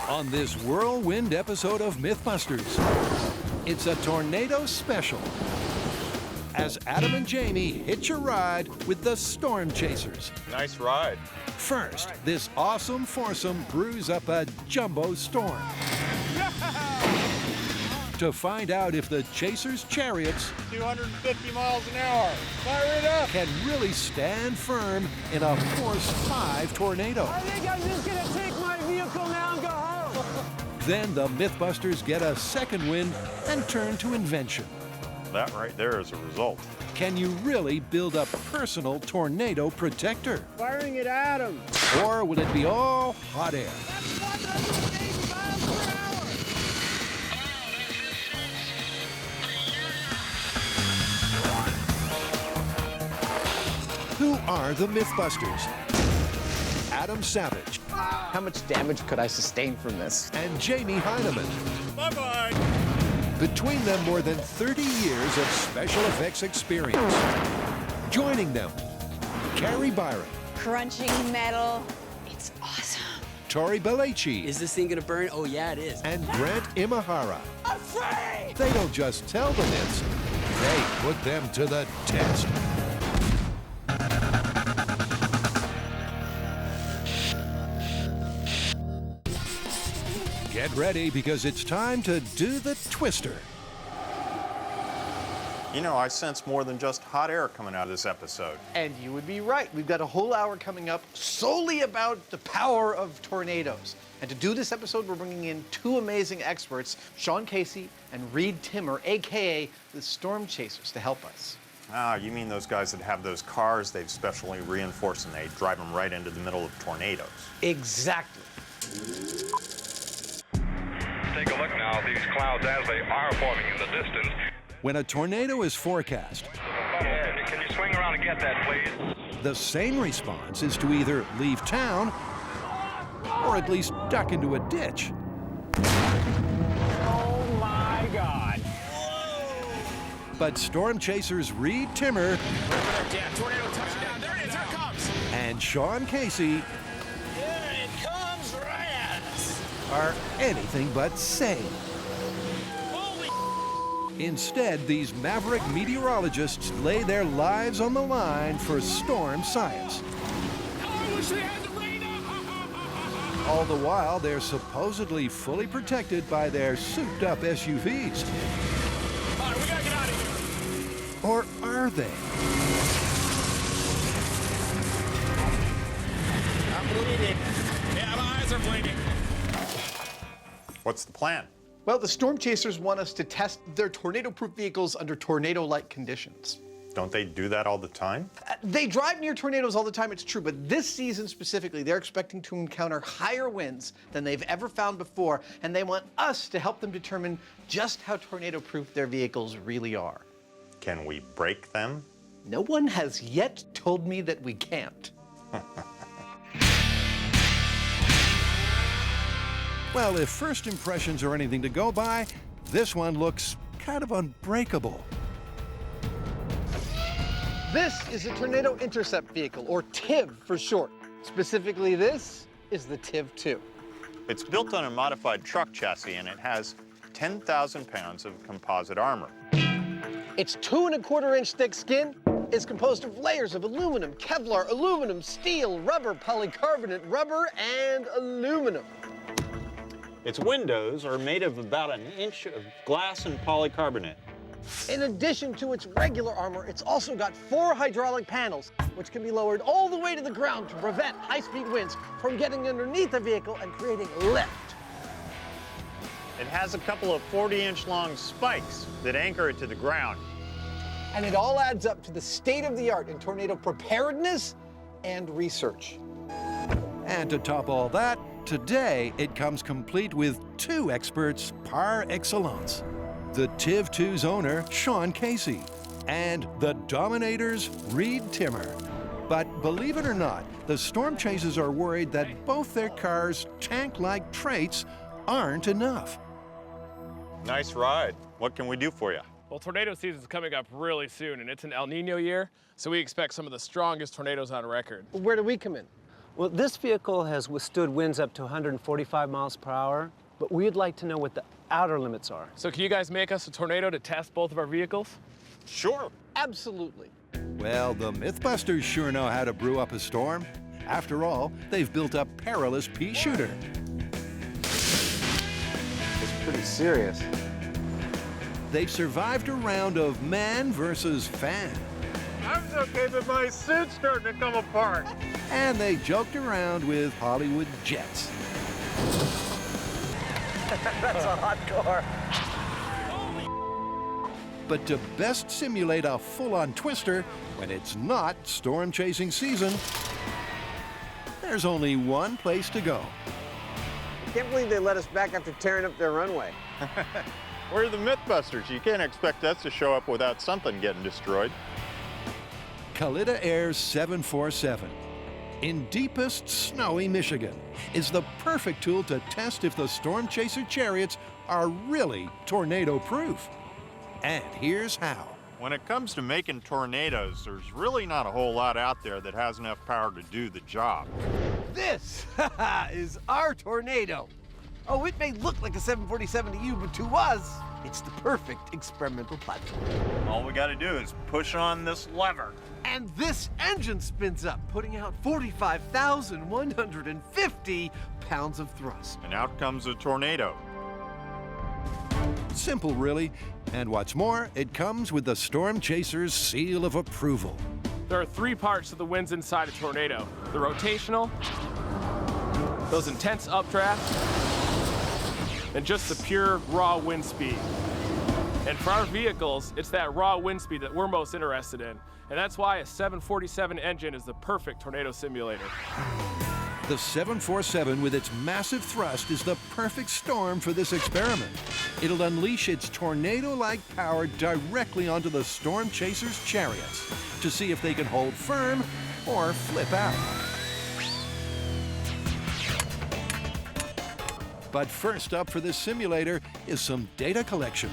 On this whirlwind episode of MythBusters, it's a tornado special as Adam and Jamie hitch a ride with the stormchasers. Nice ride. First, this awesome foursome brews up a jumbo storm. To find out if the chasers' chariots 250 miles an hour. Fire it up. can really stand firm in a Force 5 tornado. I think I'm just gonna take my vehicle now and go home. Then the MythBusters get a second wind and turn to invention. That right there is a result. Can you really build a personal tornado protector? Firing it at him. Or will it be all hot air? That's 180 miles per hour. Who are the MythBusters? Adam Savage How much damage could I sustain from this? and Jamie Heineman. Bye-bye. Between them, more than 30 years of special effects experience. Joining them, Carrie Byron, Crunching metal. It's awesome. Tori Belleci, Is this thing gonna burn? Oh yeah, it is. and Grant Imahara. I'm free! They don't just tell the myths, they put them to the test. Get ready, because it's time to do the twister. You know, I sense more than just hot air coming out of this episode. And you would be right. We've got a whole hour coming up solely about the power of tornadoes. And to do this episode, we're bringing in two amazing experts, Sean Casey and Reed Timmer, AKA the Stormchasers, to help us. Ah, you mean those guys that have those cars they've specially reinforced and they drive them right into the middle of tornadoes? Exactly. Take a look now at these clouds as they are forming in the distance. When a tornado is forecast, Yeah, can you swing around and get that, please? the sane response is to either leave town or at least duck into a ditch. Oh my God. But storm chasers Reed Timmer Yeah, tornado touchdown. There it is. Here it comes. and Sean Casey Here it comes right at us. are anything but sane. Holy. Instead, these maverick meteorologists lay their lives on the line for storm science. I wish they had the rain up. All the while, they're supposedly fully protected by their souped-up SUVs. All right, we gotta get out of here. Or are they? I'm bleeding. Yeah, my eyes are bleeding. What's the plan? Well, the Stormchasers want us to test their tornado-proof vehicles under tornado-like conditions. Don't they do that all the time? They drive near tornadoes all the time, it's true, but this season specifically, they're expecting to encounter higher winds than they've ever found before, and they want us to help them determine just how tornado-proof their vehicles really are. Can we break them? No one has yet told me that we can't. Well, if first impressions are anything to go by, this one looks kind of unbreakable. This is a Tornado Intercept Vehicle, or TIV for short. Specifically, this is the TIV-2. It's built on a modified truck chassis and it has 10,000 pounds of composite armor. Its 2¼ inch thick skin is composed of layers of aluminum, Kevlar, aluminum, steel, rubber, polycarbonate, rubber, and aluminum. Its windows are made of about an inch of glass and polycarbonate. In addition to its regular armor, it's also got 4 hydraulic panels, which can be lowered all the way to the ground to prevent high-speed winds from getting underneath the vehicle and creating lift. It has a couple of 40-inch long spikes that anchor it to the ground. And it all adds up to the state-of-the-art in tornado preparedness and research. And to top all that, today it comes complete with two experts par excellence. The TIV-2's owner, Sean Casey, and the Dominator's Reed Timmer. But believe it or not, the Stormchasers are worried that both their cars' tank-like traits aren't enough. Nice ride. What can we do for you? Well, tornado season is coming up really soon, and it's an El Nino year, so we expect some of the strongest tornadoes on record. Where do we come in? Well, this vehicle has withstood winds up to 145 miles per hour, but we'd like to know what the outer limits are. So can you guys make us a tornado to test both of our vehicles? Sure. Absolutely. Well, the MythBusters sure know how to brew up a storm. After all, they've built a perilous pea shooter. It's pretty serious. They've survived a round of man versus fan. I'm okay, but my suit's starting to come apart. And they joked around with Hollywood jets. That's a hot car. But to best simulate a full-on twister when it's not storm chasing season, there's only one place to go. I can't believe they let us back after tearing up their runway. We're the MythBusters. You can't expect us to show up without something getting destroyed. Kalitta Air's 747 in deepest snowy Michigan is the perfect tool to test if the storm chaser chariots are really tornado-proof. And here's how. When it comes to making tornadoes, there's really not a whole lot out there that has enough power to do the job. This is our tornado. Oh, it may look like a 747 to you, but to us, it's the perfect experimental platform. All we got to do is push on this lever. And this engine spins up, putting out 45,150 pounds of thrust. And out comes a tornado. Simple, really. And what's more, it comes with the storm chaser's seal of approval. There are three parts to the winds inside a tornado. The rotational, those intense updrafts, and just the pure raw wind speed. And for our vehicles, it's that raw wind speed that we're most interested in. And that's why a 747 engine is the perfect tornado simulator. The 747 with its massive thrust is the perfect storm for this experiment. It'll unleash its tornado-like power directly onto the storm chaser's chariots to see if they can hold firm or flip out. But first up for this simulator is some data collection.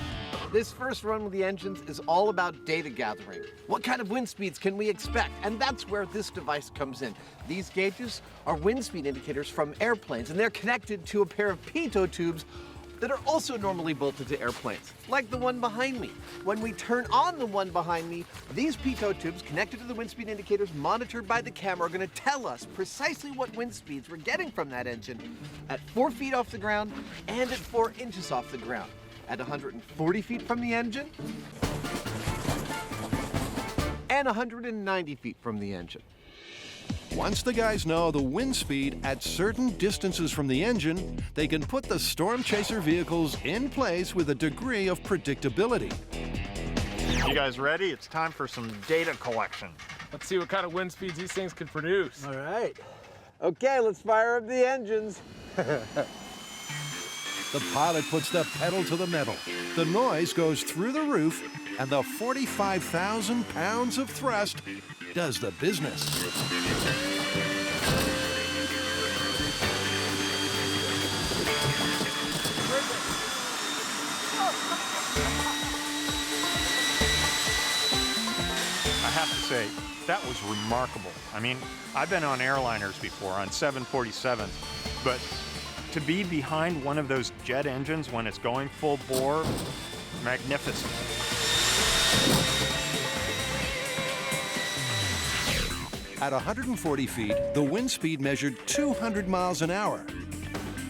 This first run with the engines is all about data gathering. What kind of wind speeds can we expect? And that's where this device comes in. These gauges are wind speed indicators from airplanes, and they're connected to a pair of pitot tubes that are also normally bolted to airplanes, like the one behind me. When we turn on the one behind me, these pitot tubes connected to the wind speed indicators monitored by the camera are going to tell us precisely what wind speeds we're getting from that engine at 4 feet off the ground and at 4 inches off the ground. At 140 feet from the engine, and 190 feet from the engine. Once the guys know the wind speed at certain distances from the engine, they can put the storm chaser vehicles in place with a degree of predictability. You guys ready? It's time for some data collection. Let's see what kind of wind speeds these things can produce. All right. Okay, let's fire up the engines. The pilot puts the pedal to the metal. The noise goes through the roof, and the 45,000 pounds of thrust does the business. I have to say, that was remarkable. I mean, I've been on airliners before, on 747s, but to be behind one of those jet engines when it's going full bore, magnificent. At 140 feet, the wind speed measured 200 miles an hour.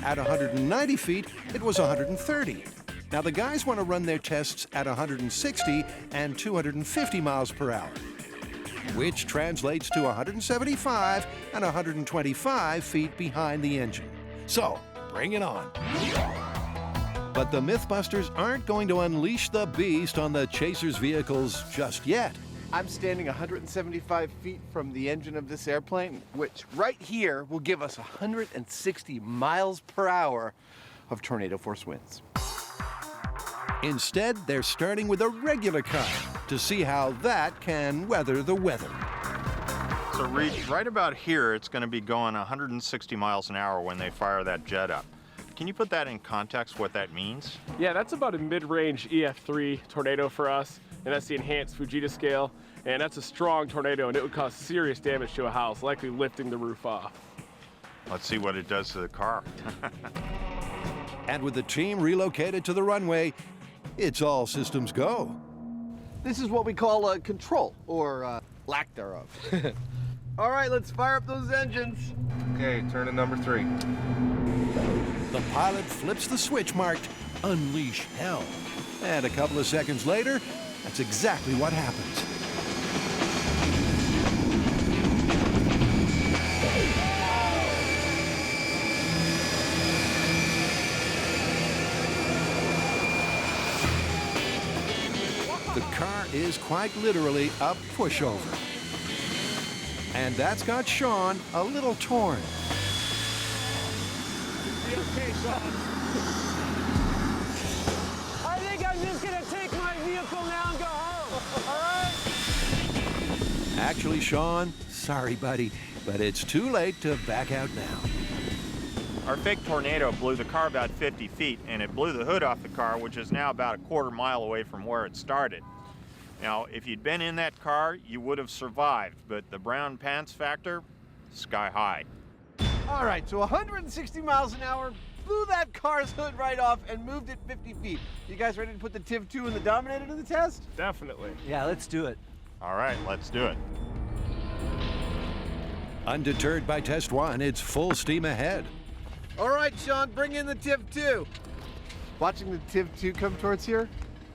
At 190 feet, it was 130. Now the guys want to run their tests at 160 and 250 miles per hour, which translates to 175 and 125 feet behind the engine. So, bring it on. But the MythBusters aren't going to unleash the beast on the Chaser's vehicles just yet. I'm standing 175 feet from the engine of this airplane, which right here will give us 160 miles per hour of tornado force winds. Instead, they're starting with a regular kind to see how that can weather the weather. So Reed, right about here, it's going to be going 160 miles an hour when they fire that jet up. Can you put that in context, what that means? Yeah, that's about a mid-range EF3 tornado for us, and that's the enhanced Fujita scale, and that's a strong tornado, and it would cause serious damage to a house, likely lifting the roof off. Let's see what it does to the car. And with the team relocated to the runway, it's all systems go. This is what we call control, or lack thereof. All right, let's fire up those engines. Okay, turn to number 3. The pilot flips the switch marked Unleash Hell. And a couple of seconds later, that's exactly what happens. The car is quite literally a pushover. And that's got Sean a little torn. I think I'm just gonna take my vehicle now and go home, all right? Actually, Sean, sorry, buddy, but it's too late to back out now. Our fake tornado blew the car about 50 feet, and it blew the hood off the car, which is now about a quarter mile away from where it started. Now, if you'd been in that car, you would have survived, but the brown pants factor, sky high. All right, so 160 miles an hour blew that car's hood right off and moved it 50 feet. You guys ready to put the TIV-2 and the Dominator to the test? Definitely. Yeah, let's do it. All right, let's do it. Undeterred by Test 1, it's full steam ahead. All right, Sean, bring in the TIV-2. Watching the TIV-2 come towards here,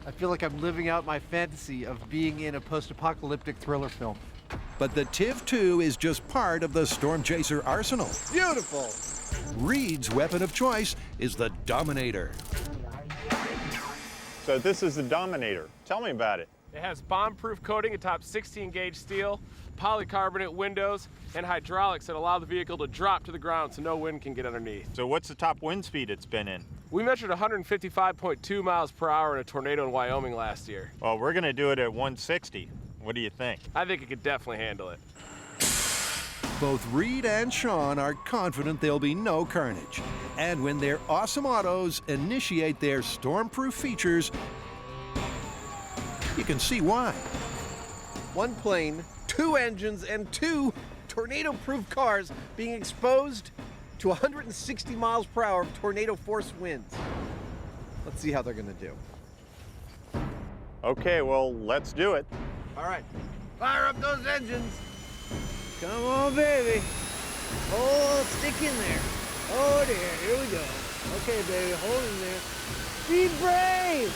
I feel like I'm living out my fantasy of being in a post-apocalyptic thriller film. But the TIV-2 is just part of the Stormchaser arsenal. Beautiful. Reed's weapon of choice is the Dominator. So this is the Dominator. Tell me about it. It has bomb-proof coating atop 16-gauge steel, polycarbonate windows, and hydraulics that allow the vehicle to drop to the ground so no wind can get underneath. So what's the top wind speed it's been in? We measured 155.2 miles per hour in a tornado in Wyoming last year. Well, we're gonna do it at 160. What do you think? I think it could definitely handle it. Both Reed and Sean are confident there'll be no carnage. And when their awesome autos initiate their stormproof features, you can see why. One plane, 2 engines, and 2 tornado-proof cars being exposed to 160 miles per hour of tornado force winds. Let's see how they're gonna do. Okay, well, let's do it. All right, fire up those engines. Come on, baby. Oh, stick in there. Oh, dear. Here we go. Okay, baby. Hold in there. Be brave.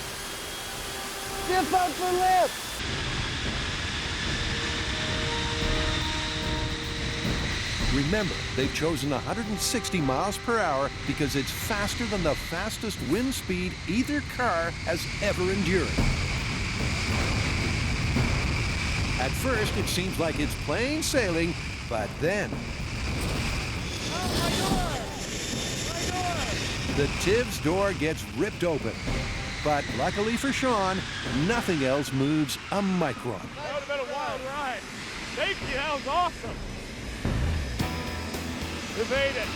Stiff upper lip. Remember, they've chosen 160 miles per hour because it's faster than the fastest wind speed either car has ever endured. At first, it seems like it's plain sailing, but then... The TIV's door gets ripped open. But luckily for Sean, nothing else moves a micron. That would have been a wild ride. Safety, that was awesome. We made it.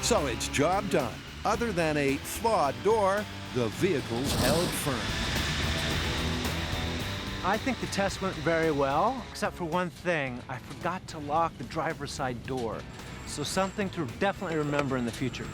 So it's job done. Other than a flawed door, the vehicle's held firm. I think the test went very well, except for one thing. I forgot to lock the driver's side door. So something to definitely remember in the future.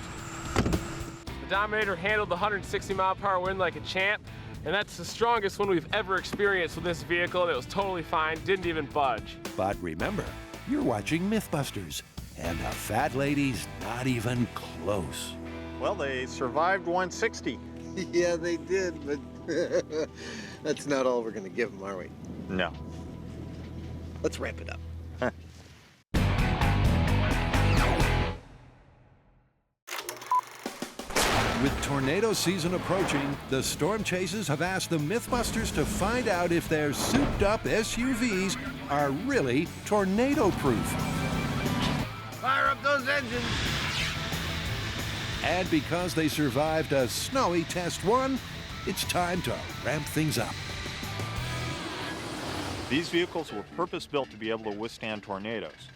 The Dominator handled the 160-mile-per-hour wind like a champ, and that's the strongest one we've ever experienced with this vehicle, and it was totally fine, didn't even budge. But remember, you're watching MythBusters, and the fat lady's not even close. Well, they survived 160. Yeah, they did, but that's not all we're gonna give them, are we? No. Let's ramp it up. With tornado season approaching, the Stormchasers have asked the MythBusters to find out if their souped-up SUVs are really tornado-proof. Fire up those engines. And because they survived a snowy Test 1, it's time to ramp things up. These vehicles were purpose-built to be able to withstand tornadoes.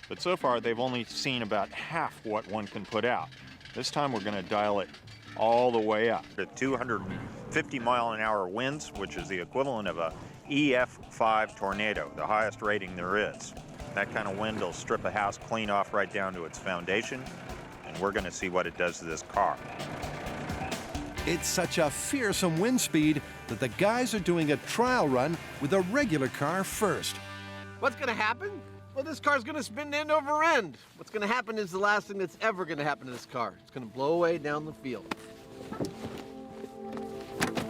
But so far, they've only seen about half what one can put out. This time, we're going to dial it all the way up to 250-mile-an-hour winds, which is the equivalent of a EF5 tornado, the highest rating there is. That kind of wind will strip a house clean off right down to its foundation, and we're going to see what it does to this car. It's such a fearsome wind speed that the guys are doing a trial run with a regular car first. What's gonna happen? Well, this car's gonna spin end over end. What's gonna happen is the last thing that's ever gonna happen to this car. It's gonna blow away down the field.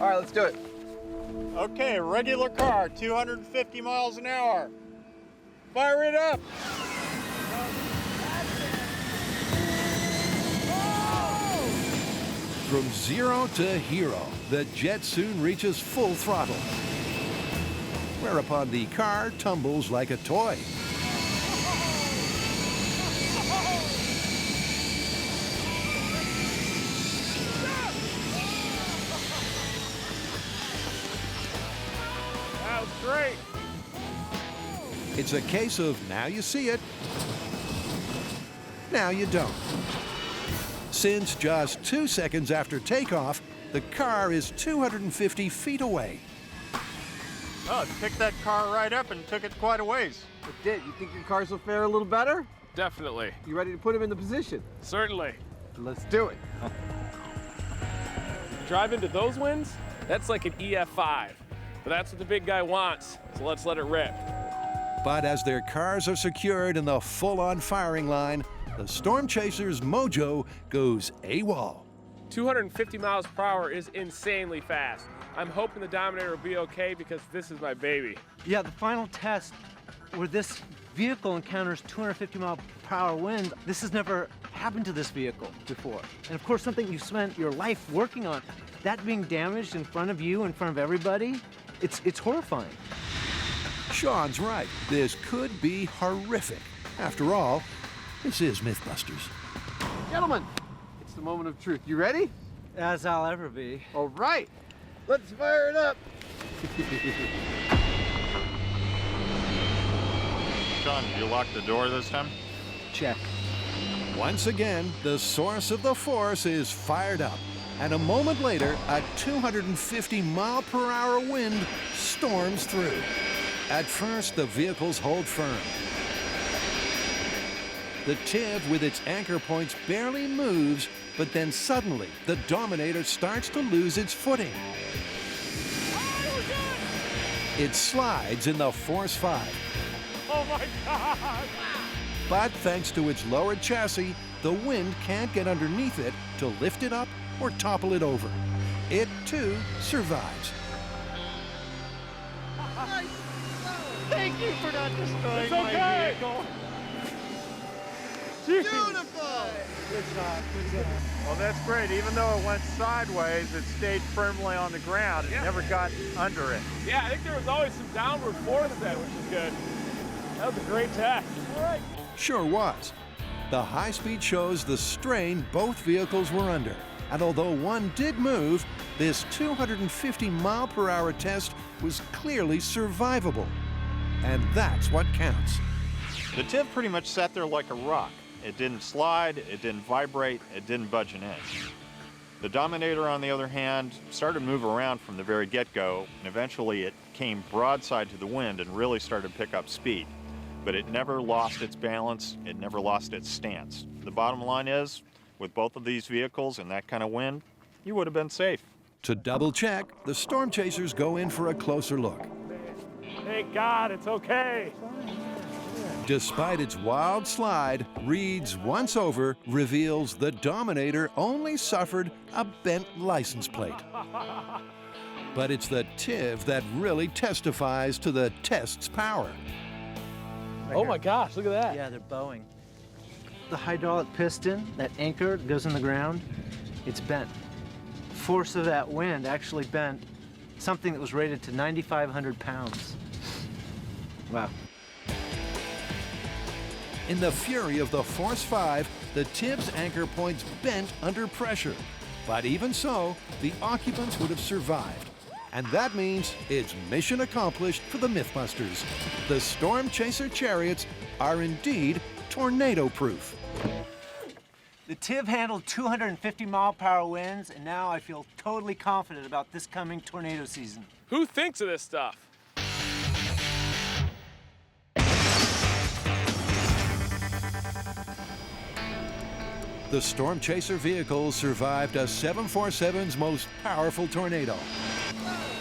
All right, let's do it. Okay, regular car, 250 miles an hour. Fire it up. From zero to hero, the jet soon reaches full throttle, whereupon the car tumbles like a toy. That was great. It's a case of now you see it, now you don't. Since just 2 seconds after takeoff, the car is 250 feet away. Oh, it picked that car right up and took it quite a ways. It did. You think your cars will fare a little better? Definitely. You ready to put him in the position? Certainly. Let's do it. Drive into those winds, that's like an EF5. But that's what the big guy wants, so let's let it rip. But as their cars are secured in the full-on firing line, the Stormchaser's mojo goes AWOL. 250 miles per hour is insanely fast. I'm hoping the Dominator will be okay because this is my baby. Yeah, the final test where this vehicle encounters 250 mile per hour wind, this has never happened to this vehicle before. And of course, something you've spent your life working on, that being damaged in front of you, in front of everybody, it's horrifying. Sean's right. This could be horrific. After all, this is MythBusters. Gentlemen, it's the moment of truth. You ready? As I'll ever be. All right, let's fire it up. Sean, did you lock the door this time? Check. Once again, the source of the force is fired up, and a moment later, a 250 mile per hour wind storms through. At first, the vehicles hold firm. The Tiv with its anchor points barely moves, but then suddenly, the Dominator starts to lose its footing. It slides in the Force 5. Oh my God! But thanks to its lowered chassis, the wind can't get underneath it to lift it up or topple it over. It, too, survives. Thank you for not destroying It's okay. vehicle. Beautiful! Good job, good job. Well, that's great. Even though it went sideways, it stayed firmly on the ground. It never got under it. Yeah, I think there was always some downward force then, which is good. That was a great test. All right. Sure was. The high speed shows the strain both vehicles were under. And although one did move, this 250 mile per hour test was clearly survivable. And that's what counts. The Tiv pretty much sat there like a rock. It didn't slide, it didn't vibrate, it didn't budge an inch. The Dominator, on the other hand, started to move around from the very get-go, and eventually it came broadside to the wind and really started to pick up speed. But it never lost its balance, it never lost its stance. The bottom line is, with both of these vehicles and that kind of wind, you would have been safe. To double check, the Stormchasers go in for a closer look. Thank God, it's okay. Despite its wild slide, Reed's once over reveals the Dominator only suffered a bent license plate. But it's the Tiv that really testifies to the test's power. Oh my gosh, look at that. Yeah, they're bowing. The hydraulic piston, that anchor that goes in the ground, it's bent. Force of that wind actually bent something that was rated to 9,500 pounds. Wow. In the fury of the Force 5, the Tiv's anchor points bent under pressure. But even so, the occupants would have survived. And that means it's mission accomplished for the MythBusters. The Stormchaser chariots are indeed tornado-proof. The Tiv handled 250 mile per hour winds, and now I feel totally confident about this coming tornado season. Who thinks of this stuff? The Stormchaser vehicle survived a 747's most powerful tornado.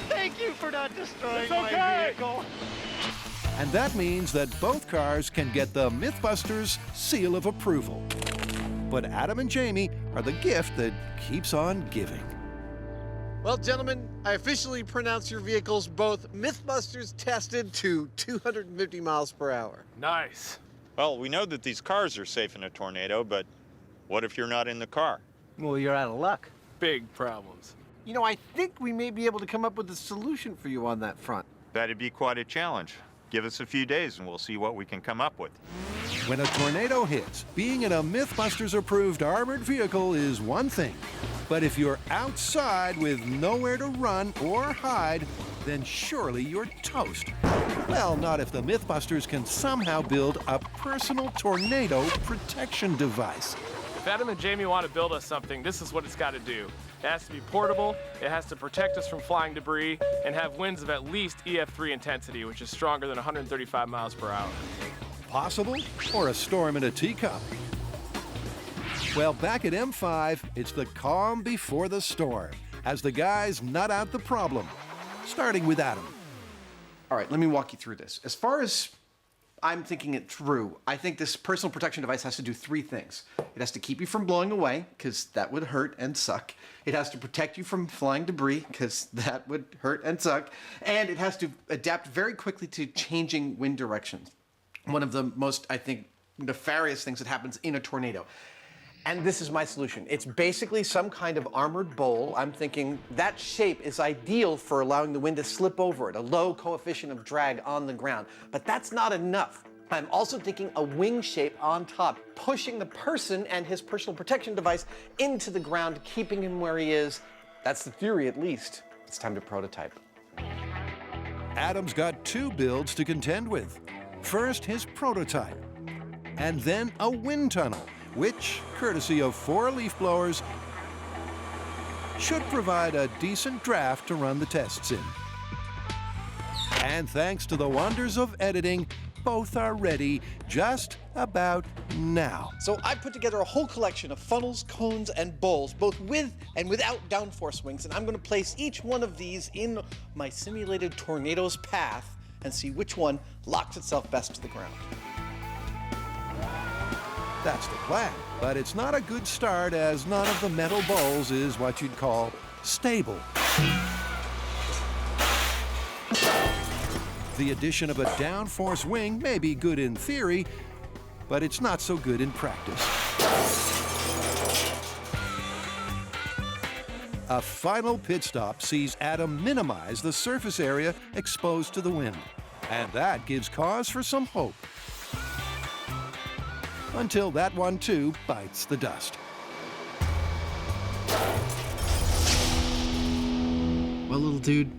Thank you for not destroying my vehicle. And that means that both cars can get the MythBusters seal of approval. But Adam and Jamie are the gift that keeps on giving. Well, gentlemen, I officially pronounce your vehicles both MythBusters tested to 250 miles per hour. Nice. Well, we know that these cars are safe in a tornado, but what if you're not in the car? Well, you're out of luck. Big problems. You know, I think we may be able to come up with a solution for you on that front. That'd be quite a challenge. Give us a few days and we'll see what we can come up with. When a tornado hits, being in a MythBusters-approved armored vehicle is one thing. But if you're outside with nowhere to run or hide, then surely you're toast. Well, not if the MythBusters can somehow build a personal tornado protection device. If Adam and Jamie want to build us something, this is what it's got to do. It has to be portable, it has to protect us from flying debris, and have winds of at least EF3 intensity, which is stronger than 135 miles per hour. Possible? Or a storm in a teacup? Well, back at M5, it's the calm before the storm, as the guys nut out the problem, starting with Adam. All right, let me walk you through this. As far as I'm thinking it through, I think this personal protection device has to do three things. It has to keep you from blowing away, because that would hurt and suck. It has to protect you from flying debris, because that would hurt and suck. And it has to adapt very quickly to changing wind directions. One of the most, I think, nefarious things that happens in a tornado. And this is my solution. It's basically some kind of armored bowl. I'm thinking that shape is ideal for allowing the wind to slip over it, a low coefficient of drag on the ground. But that's not enough. I'm also thinking a wing shape on top, pushing the person and his personal protection device into the ground, keeping him where he is. That's the theory, at least. It's time to prototype. Adam's got two builds to contend with. First, his prototype, and then a wind tunnel, which, courtesy of 4 leaf blowers, should provide a decent draft to run the tests in. And thanks to the wonders of editing, both are ready just about now. So I put together a whole collection of funnels, cones, and bowls, both with and without downforce wings, and I'm going to place each one of these in my simulated tornado's path and see which one locks itself best to the ground. That's the plan, but it's not a good start, as none of the metal bowls is what you'd call stable. The addition of a downforce wing may be good in theory, but it's not so good in practice. A final pit stop sees Adam minimize the surface area exposed to the wind, and that gives cause for some hope. Until that one, too, bites the dust. Well, little dude,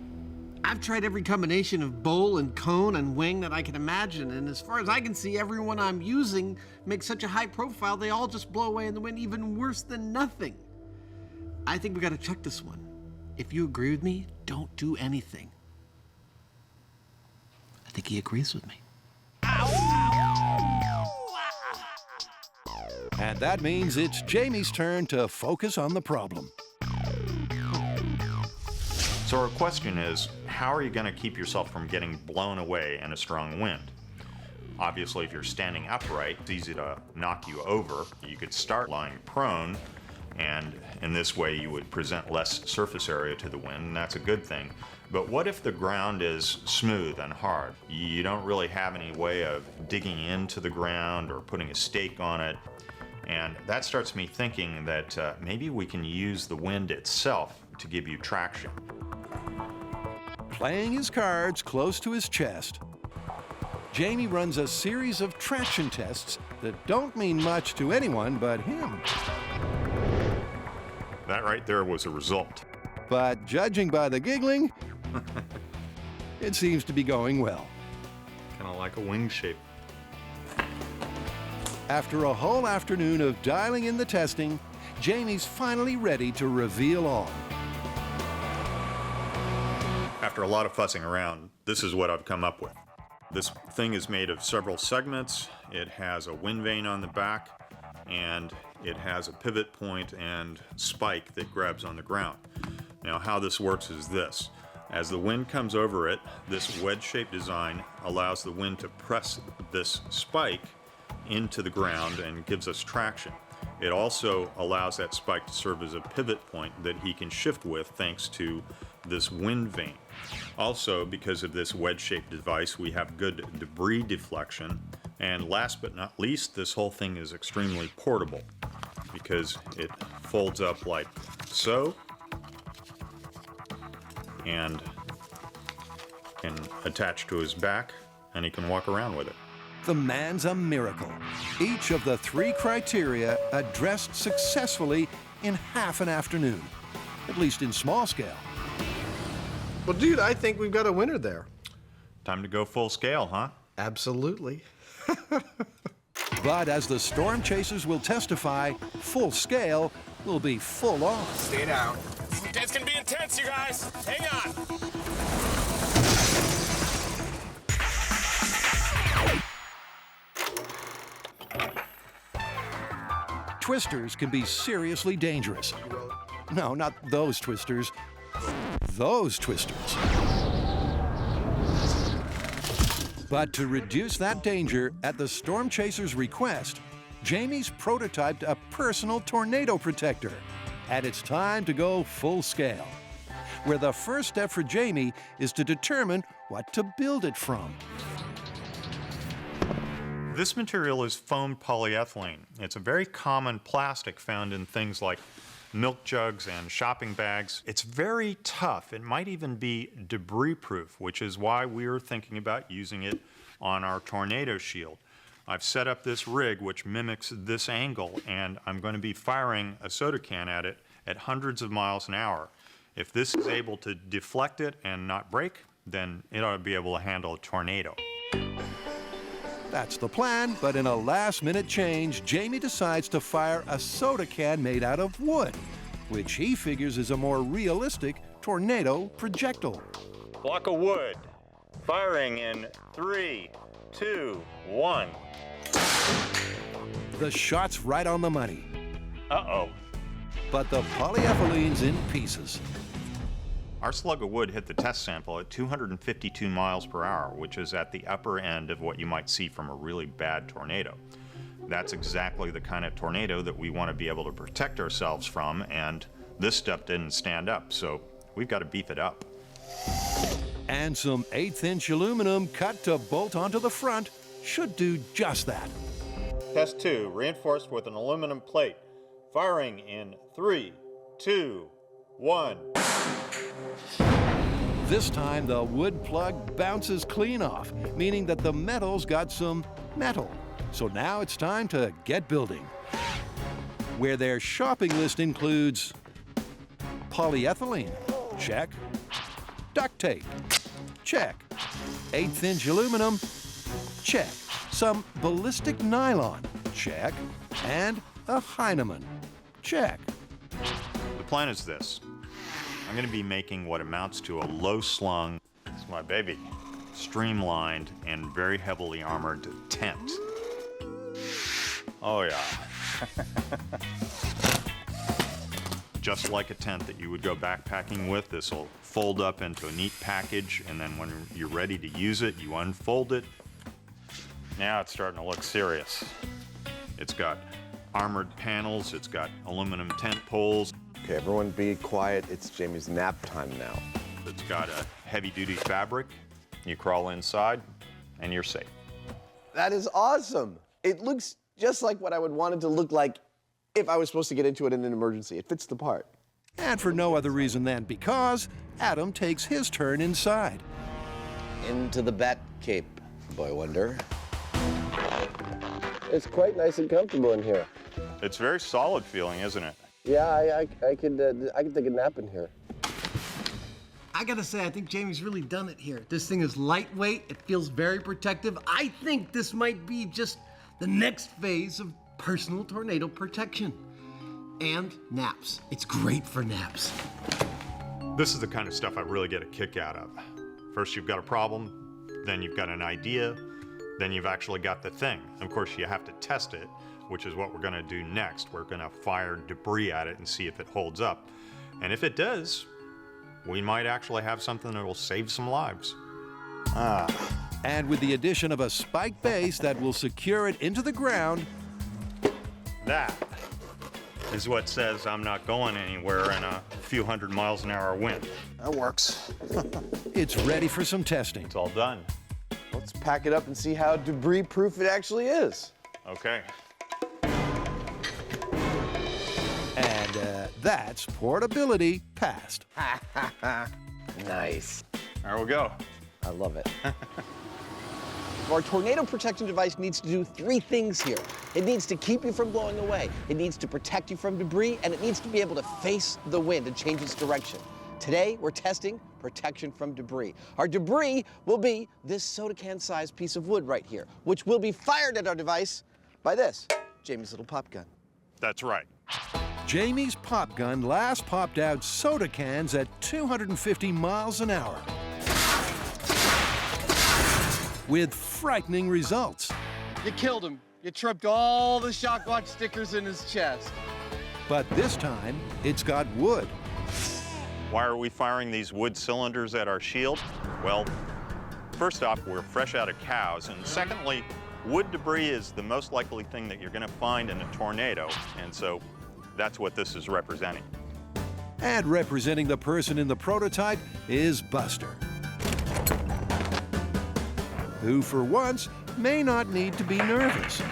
I've tried every combination of bowl and cone and wing that I can imagine, and as far as I can see, everyone I'm using makes such a high profile, they all just blow away in the wind, even worse than nothing. I think we gotta check this one. If you agree with me, don't do anything. I think he agrees with me. And that means it's Jamie's turn to focus on the problem. So our question is, how are you going to keep yourself from getting blown away in a strong wind? Obviously, if you're standing upright, it's easy to knock you over. You could start lying prone, and in this way you would present less surface area to the wind, and that's a good thing. But what if the ground is smooth and hard? You don't really have any way of digging into the ground or putting a stake on it. And that starts me thinking that maybe we can use the wind itself to give you traction. Playing his cards close to his chest, Jamie runs a series of traction tests that don't mean much to anyone but him. That right there was a result. But judging by the giggling, it seems to be going well. Kind of like a wing shape. After a whole afternoon of dialing in the testing, Jamie's finally ready to reveal all. After a lot of fussing around, this is what I've come up with. This thing is made of several segments. It has a wind vane on the back, and It has a pivot point and spike that grabs on the ground. Now, how this works is this. As the wind comes over it, this wedge-shaped design allows the wind to press this spike into the ground and gives us traction. It also allows that spike to serve as a pivot point that he can shift with thanks to this wind vane. Also, because of this wedge-shaped device, we have good debris deflection. And last but not least, this whole thing is extremely portable because it folds up like so and can attach to his back, and he can walk around with it. The man's a miracle. Each of the 3 criteria addressed successfully in half an afternoon, at least in small scale. Well, dude, I think we've got a winner there. Time to go full scale, huh? Absolutely. But as the storm chasers will testify, full scale will be full on. Stay down. It's gonna be intense, you guys. Hang on. Twisters can be seriously dangerous. No, not those twisters. Those twisters. But to reduce that danger, at the storm chaser's request, Jamie's prototyped a personal tornado protector. And it's time to go full scale, where the first step for Jamie is to determine what to build it from. This material is foamed polyethylene. It's a very common plastic found in things like milk jugs and shopping bags. It's very tough. It might even be debris-proof, which is why we're thinking about using it on our tornado shield. I've set up this rig which mimics this angle, and I'm going to be firing a soda can at it at hundreds of miles an hour. If this is able to deflect it and not break, then it ought to be able to handle a tornado. That's the plan, but in a last-minute change, Jamie decides to fire a soda can made out of wood, which he figures is a more realistic tornado projectile. Block of wood. Firing in 3, 2, 1. The shot's right on the money, Uh-oh. but the polyethylene's in pieces. Our slug of wood hit the test sample at 252 miles per hour, which is at the upper end of what you might see from a really bad tornado. That's exactly the kind of tornado that we want to be able to protect ourselves from, and this stuff didn't stand up, so we've got to beef it up. And some 1/8-inch aluminum cut to bolt onto the front should do just that. Test 2, reinforced with an aluminum plate. Firing in 3, 2, 1. This time, the wood plug bounces clean off, meaning that the metal's got some metal. So now it's time to get building, where their shopping list includes polyethylene, check. Duct tape, check. 1/8-inch aluminum, check. Some ballistic nylon, check. And a Heinemann, check. The plan is this. I'm going to be making what amounts to a low-slung, it's my baby, streamlined and very heavily armored tent. Oh yeah. Just like a tent that you would go backpacking with, this will fold up into a neat package, and then when you're ready to use it, you unfold it. Now it's starting to look serious. It's got armored panels, it's got aluminum tent poles. Okay, everyone be quiet. It's Jamie's nap time now. It's got a heavy-duty fabric. You crawl inside, and you're safe. That is awesome. It looks just like what I would want it to look like if I was supposed to get into it in an emergency. It fits the part. And for no other reason than because Adam takes his turn inside. Into the bat cape, Boy Wonder. It's quite nice and comfortable in here. It's very solid feeling, isn't it? Yeah, I could take a nap in here. I gotta say, I think Jamie's really done it here. This thing is lightweight, it feels very protective. I think this might be just the next phase of personal tornado protection. And naps. It's great for naps. This is the kind of stuff I really get a kick out of. First you've got a problem, then you've got an idea, then you've actually got the thing. Of course, you have to test it. which is what we're going to do next. We're going to fire debris at it and see if it holds up. And if it does, we might actually have something that will save some lives. And with the addition of a spike base that will secure it into the ground, that is what says I'm not going anywhere in a few 100 miles an hour wind. That works. it's ready for some testing. It's all done. Let's pack it up and see how debris-proof it actually is. Okay. And that's portability passed. Nice. There we go. I love it. Our tornado protection device needs to do 3 things here. It needs to keep you from blowing away, it needs to protect you from debris, and it needs to be able to face the wind and change its direction. Today, we're testing protection from debris. Our debris will be this soda can-sized piece of wood right here, which will be fired at our device by this, Jamie's little pop gun. That's right. Jamie's pop gun last popped out soda cans at 250 miles an hour. With frightening results. You killed him. You tripped all the shock watch stickers in his chest. But this time, it's got wood. Why are we firing these wood cylinders at our shield? Well, first off, we're fresh out of cows, and secondly, wood debris is the most likely thing that you're going to find in a tornado, and so that's what this is representing. And representing the person in the prototype is Buster, who for once may not need to be nervous.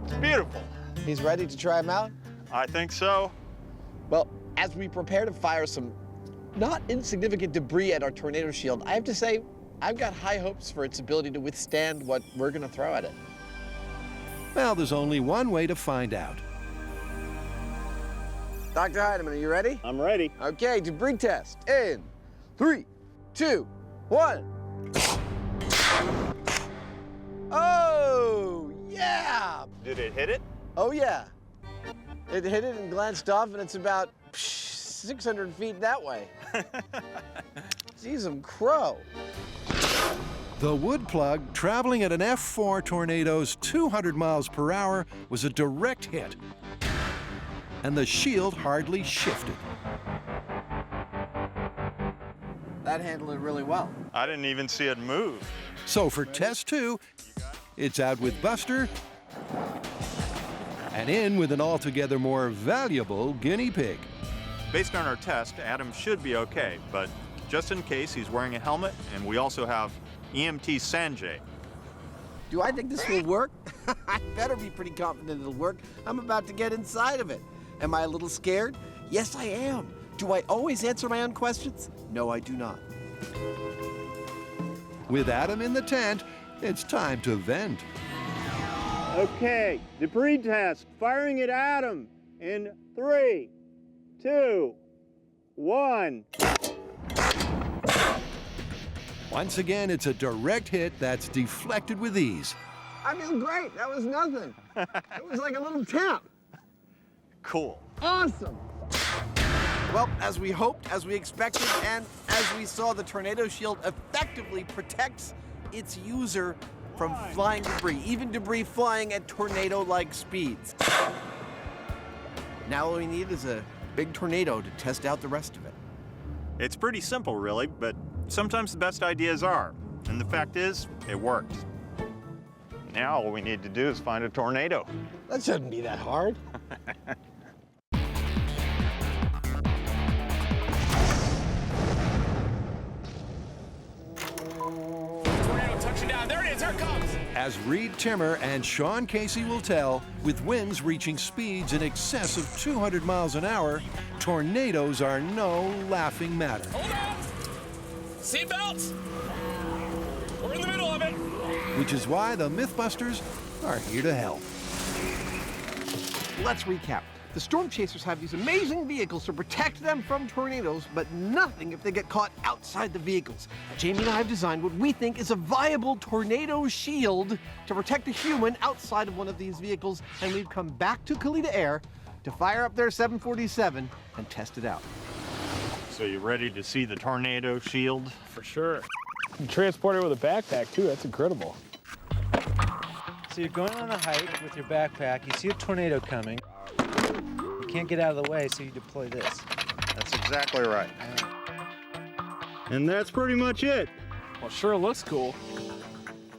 It's beautiful. He's ready to try him out? I think so. Well, as we prepare to fire some not insignificant debris at our tornado shield, I have to say, I've got high hopes for its ability to withstand what we're going to throw at it. Well, there's only one way to find out. Dr. Heidemann, are you ready? I'm ready. Okay, debris test in 3, 2, 1. Oh, yeah! Did it hit it? Oh, yeah. It hit it and glanced off, and it's about 600 feet that way. Jeez, I'm crow. The wood plug, traveling at an F4 tornado's 200 miles per hour, was a direct hit. And the shield hardly shifted. That handled it really well. I didn't even see it move. So for test 2, it's out with Buster and in with an altogether more valuable guinea pig. Based on our test, Adam should be okay, but just in case, he's wearing a helmet, and we also have EMT Sanjay. Do I think this will work? I better be pretty confident it'll work. I'm about to get inside of it. Am I a little scared? Yes, I am. Do I always answer my own questions? No, I do not. With Adam in the tent, it's time to vent. Okay, debris test. Firing at Adam in 3, 2, 1. Once again, it's a direct hit that's deflected with ease. I feel great. That was nothing. It was like a little tap. Cool. Awesome. Well, as we hoped, as we expected, and as we saw, the tornado shield effectively protects its user from flying debris, even debris flying at tornado-like speeds. Now all we need is a big tornado to test out the rest of it. It's pretty simple, really, but sometimes the best ideas are. And the fact is, it worked. Now all we need to do is find a tornado. That shouldn't be that hard. Tornado touching down. There it is. Here it comes. As Reed Timmer and Sean Casey will tell, with winds reaching speeds in excess of 200 miles an hour, tornadoes are no laughing matter. Hold on. Seatbelts. We're in the middle of it. Which is why the MythBusters are here to help. Let's recap. The stormchasers have these amazing vehicles to protect them from tornadoes, but nothing if they get caught outside the vehicles. Jamie and I have designed what we think is a viable tornado shield to protect a human outside of one of these vehicles, and we've come back to Kalita Air to fire up their 747 and test it out. So you ready to see the tornado shield? For sure. You can transport it with a backpack, too. That's incredible. So you're going on a hike with your backpack. You see a tornado coming. You can't get out of the way, so you deploy this. That's exactly right. And that's pretty much it. Well, sure looks cool.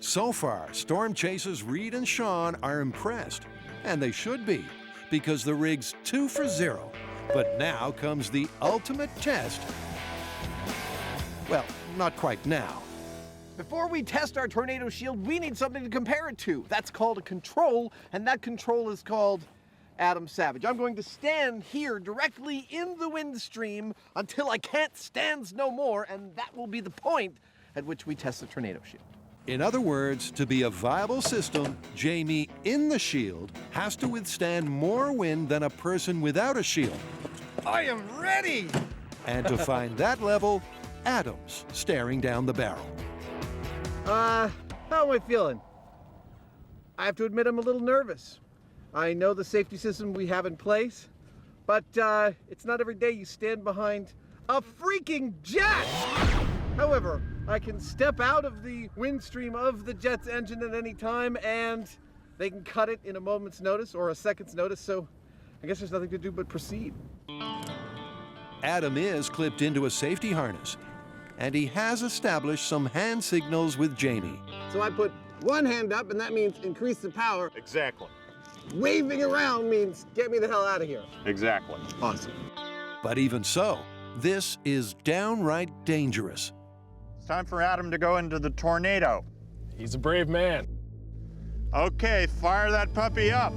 So far, storm chasers Reed and Sean are impressed. And they should be, because the rig's 2 for 0. But now comes the ultimate test. Well, not quite now. Before we test our tornado shield, we need something to compare it to. That's called a control, and that control is called Adam Savage. I'm going to stand here directly in the wind stream until I can't stand no more, and that will be the point at which we test the tornado shield. In other words, to be a viable system, Jamie in the shield has to withstand more wind than a person without a shield. I am ready! And to find that level, Adam's staring down the barrel. How am I feeling? I have to admit I'm a little nervous. I know the safety system we have in place, but it's not every day you stand behind a freaking jet! However, I can step out of the wind stream of the jet's engine at any time, and they can cut it in a moment's notice or a second's notice, so I guess there's nothing to do but proceed. Adam is clipped into a safety harness, and he has established some hand signals with Jamie. So I put one hand up, and that means increase the power. Exactly. Waving around means get me the hell out of here. Exactly. Awesome. But even so, this is downright dangerous. It's time for Adam to go into the tornado. He's a brave man. Okay, fire that puppy up.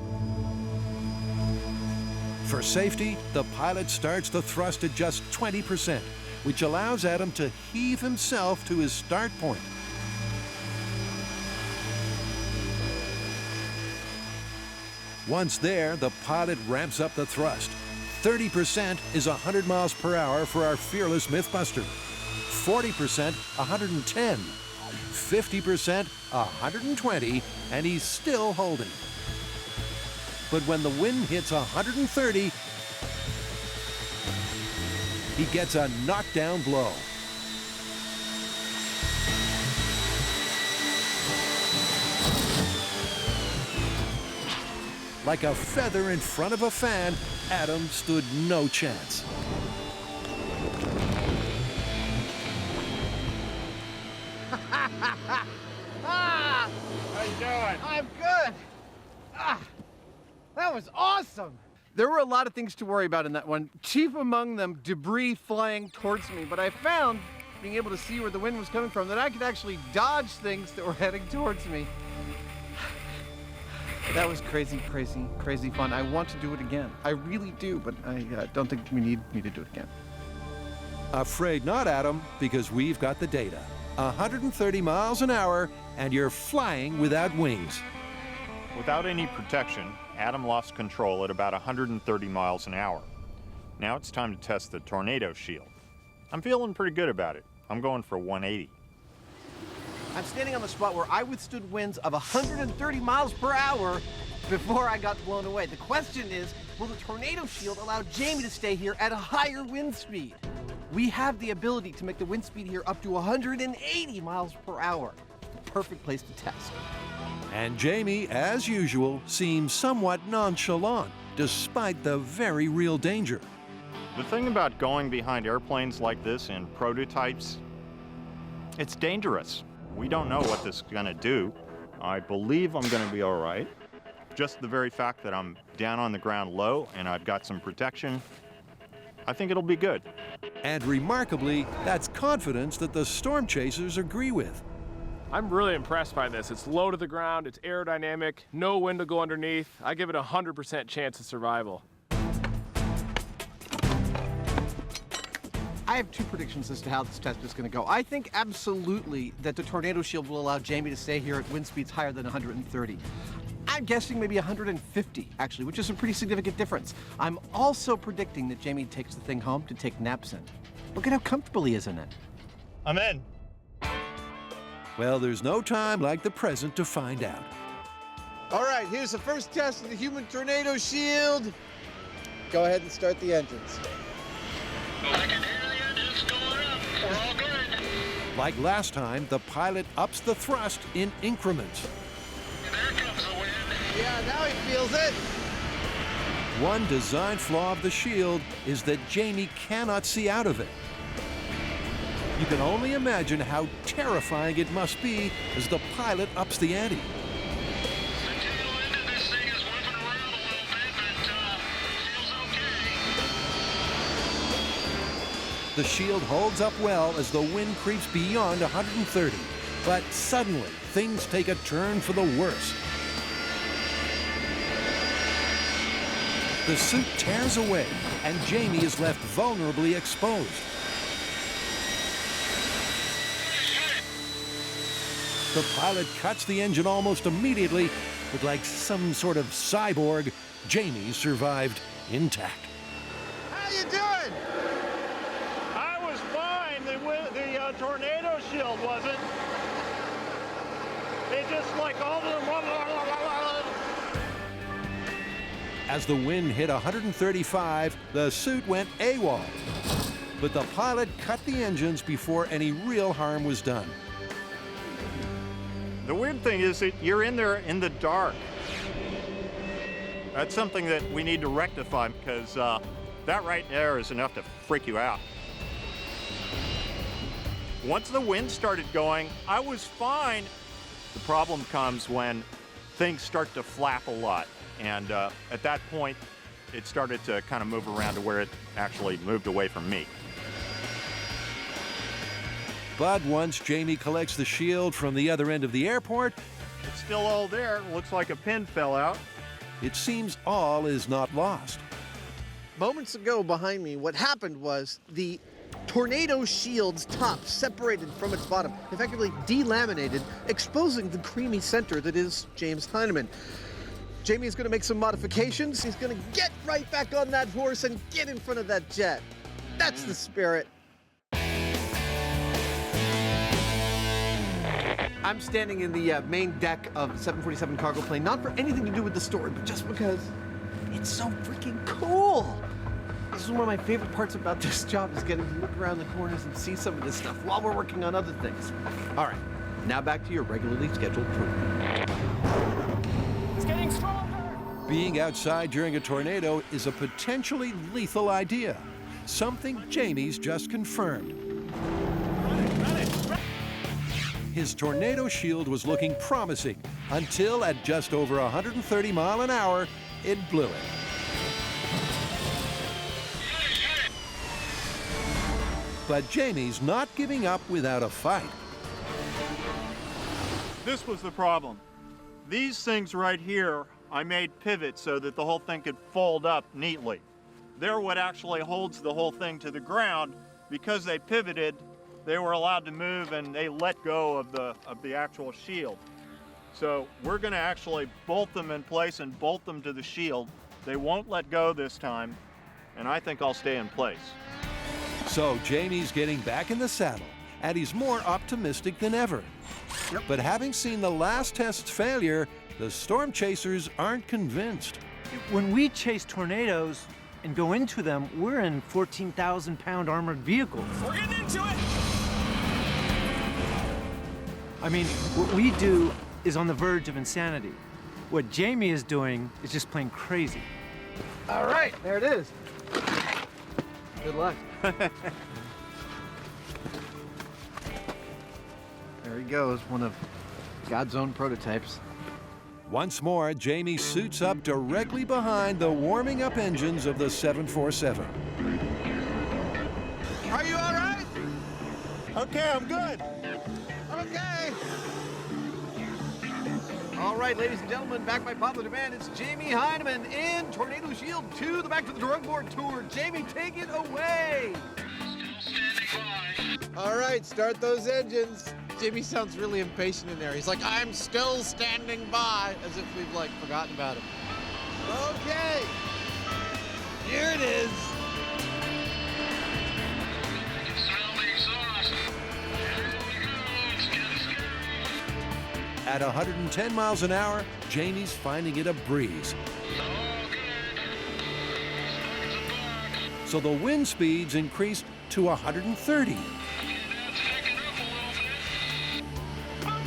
For safety, the pilot starts the thrust at just 20%, which allows Adam to heave himself to his start point. Once there, the pilot ramps up the thrust. 30% is 100 miles per hour for our fearless MythBuster. 40%, 110. 50%, 120, and he's still holding. But when the wind hits 130, he gets a knockdown blow. Like a feather in front of a fan, Adam stood no chance. How you doing? I'm good. That was awesome. There were a lot of things to worry about in that one. Chief among them, debris flying towards me. But I found, being able to see where the wind was coming from, that I could actually dodge things that were heading towards me. That was crazy, crazy, crazy fun. I want to do it again. I really do, but I don't think we need me to do it again. Afraid not, Adam, because we've got the data. 130 miles an hour, and you're flying without wings. Without any protection, Adam lost control at about 130 miles an hour. Now it's time to test the tornado shield. I'm feeling pretty good about it. I'm going for 180. I'm standing on the spot where I withstood winds of 130 miles per hour before I got blown away. The question is, will the tornado shield allow Jamie to stay here at a higher wind speed? We have the ability to make the wind speed here up to 180 miles per hour. The perfect place to test. And Jamie, as usual, seems somewhat nonchalant, despite the very real danger. The thing about going behind airplanes like this in prototypes, it's dangerous. We don't know what this is gonna do. I believe I'm gonna be all right. Just the very fact that I'm down on the ground low and I've got some protection, I think it'll be good. And remarkably, that's confidence that the storm chasers agree with. I'm really impressed by this. It's low to the ground, it's aerodynamic, no wind to go underneath. I give it a 100% chance of survival. I have two predictions as to how this test is going to go. I think absolutely that the tornado shield will allow Jamie to stay here at wind speeds higher than 130. I'm guessing maybe 150, actually, which is a pretty significant difference. I'm also predicting that Jamie takes the thing home to take naps in. Look at how comfortable he is in it. I'm in. Well, there's no time like the present to find out. All right, here's the first test of the human tornado shield. Go ahead and start the engines. I can hear the engines going up. We're all good. Like last time, the pilot ups the thrust in increments. There comes the Yeah, now he feels it. One design flaw of the shield is that Jamie cannot see out of it. You can only imagine how terrifying it must be as the pilot ups the ante. The shield holds up well as the wind creeps beyond 130. But suddenly, things take a turn for the worse. The suit tears away, and Jamie is left vulnerably exposed. The pilot cuts the engine almost immediately, but like some sort of cyborg, Jamie survived intact. How you doing? I was fine. The tornado shield wasn't. It just like all the... As the wind hit 135, the suit went AWOL. But the pilot cut the engines before any real harm was done. The weird thing is that you're in there in the dark. That's something that we need to rectify because that right there is enough to freak you out. Once the wind started going, I was fine. The problem comes when things start to flap a lot. And at that point, it started to kind of move around to where it actually moved away from me. But once Jamie collects the shield from the other end of the airport, It's still all there. Looks like a pin fell out. it seems all is not lost. Moments ago behind me, what happened was the tornado shield's top separated from its bottom, effectively delaminated, exposing the creamy center that is James Heineman. Jamie is going to make some modifications. He's going to get right back on that horse and get in front of that jet. That's the spirit. I'm standing in the main deck of the 747 cargo plane, not for anything to do with the story, but just because it's so freaking cool. This is one of my favorite parts about this job, is getting to look around the corners and see some of this stuff while we're working on other things. All right, now back to your regularly scheduled program. It's getting stronger. Being outside during a tornado is a potentially lethal idea, something Jamie's just confirmed. His tornado shield was looking promising until at just over 130 miles an hour, it blew it. But Jamie's not giving up without a fight. This was the problem. These things right here, I made pivots so that the whole thing could fold up neatly. They're what actually holds the whole thing to the ground. Because they pivoted, they were allowed to move and they let go of the actual shield. So we're gonna actually bolt them in place and bolt them to the shield. They won't let go this time, and I think I'll stay in place. So Jamie's getting back in the saddle, and he's more optimistic than ever. But having seen the last test's failure, the stormchasers aren't convinced. When we chase tornadoes and go into them, we're in 14,000-pound armored vehicles. We're getting into it. I mean, what we do is on the verge of insanity. What Jamie is doing is just plain crazy. All right, there it is. Good luck. There he goes, one of God's own prototypes. Once more, Jamie suits up directly behind the warming up engines of the 747. Are you all right? Okay, I'm good. Okay. All right, ladies and gentlemen, back by popular demand, it's Jamie Heineman in Tornado Shield 2, the Back to the Drug Board Tour. Jamie, take it away. Still standing by. All right, start those engines. Jamie sounds really impatient in there. He's like, I'm still standing by, as if we've, like, forgotten about him. Okay. Here it is. Sound the exhaust. Here we go. It's getting scary. At 110 miles an hour, Jamie's finding it a breeze. All good. Snug as a bug. So the wind speeds increased to 130. That's picking up a little bit. Still good.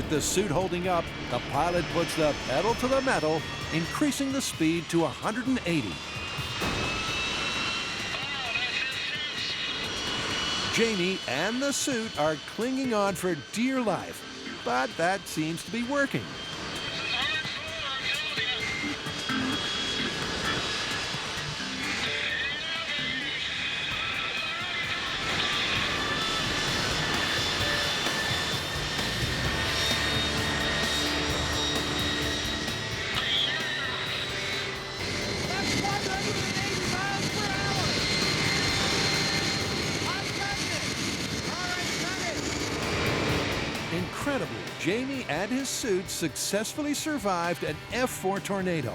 With the suit holding up, the pilot puts the pedal to the metal, increasing the speed to 180. Jamie and the suit are clinging on for dear life, but that seems to be working. Incredibly, Jamie and his suit successfully survived an F4 tornado.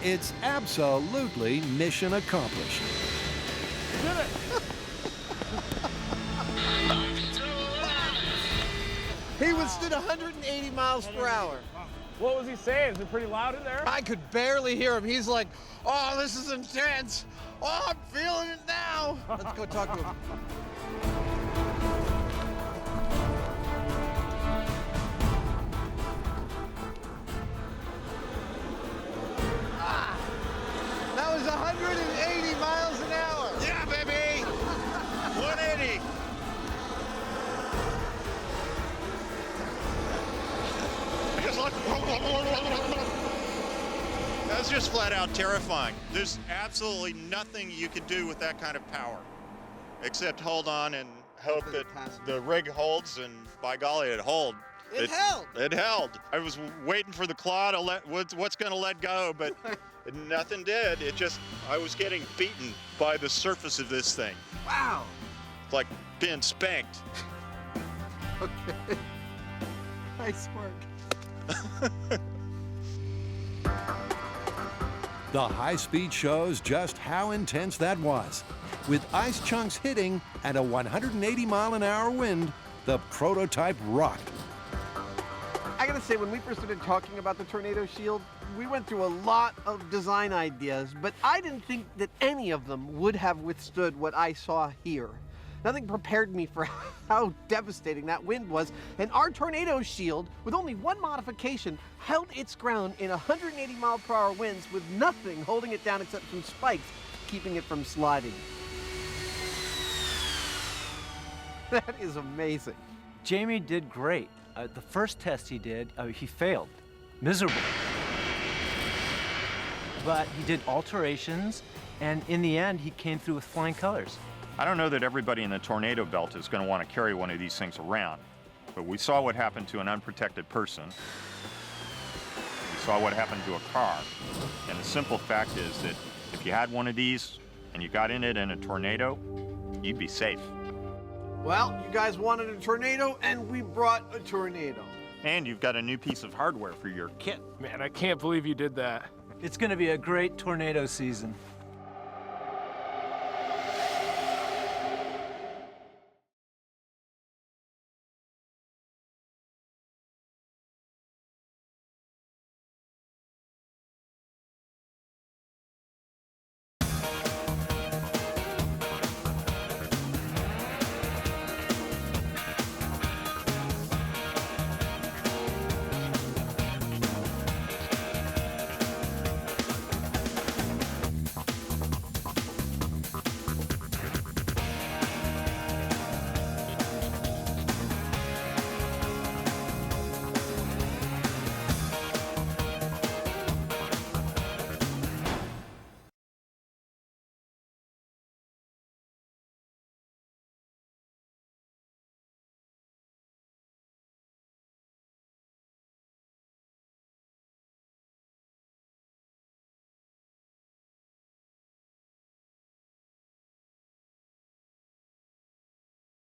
It's absolutely mission accomplished. Did it! He withstood 180 miles per hour. What was he saying? Is it pretty loud in there? I could barely hear him. He's like, oh, this is intense. Oh, I'm feeling it now. Let's go talk to him. That was 180 miles an hour. Yeah, baby! 180. That's just flat out terrifying. There's absolutely nothing you can do with that kind of power, except hold on and hope that the rig holds, and by golly, it held. It held. It held. I was waiting for the claw to what's going to let go, but nothing did. I was getting beaten by the surface of this thing. Wow. It's like being spanked. Okay. Nice work. The high speed shows just how intense that was. With ice chunks hitting and a 180-mile-an-hour wind, the prototype rocked. I gotta say, when we first started talking about the Tornado Shield, we went through a lot of design ideas, but I didn't think that any of them would have withstood what I saw here. Nothing prepared me for how devastating that wind was, and our Tornado Shield, with only one modification, held its ground in 180-mile-per-hour winds with nothing holding it down except some spikes, keeping it from sliding. That is amazing. Jamie did great. The first test he did, he failed. Miserable. But he did alterations, and in the end, he came through with flying colors. I don't know that everybody in the tornado belt is going to want to carry one of these things around, but we saw what happened to an unprotected person. We saw what happened to a car. And the simple fact is that if you had one of these and you got in it in a tornado, you'd be safe. Well, you guys wanted a tornado, and we brought a tornado. And you've got a new piece of hardware for your kit. Man, I can't believe you did that. It's going to be a great tornado season.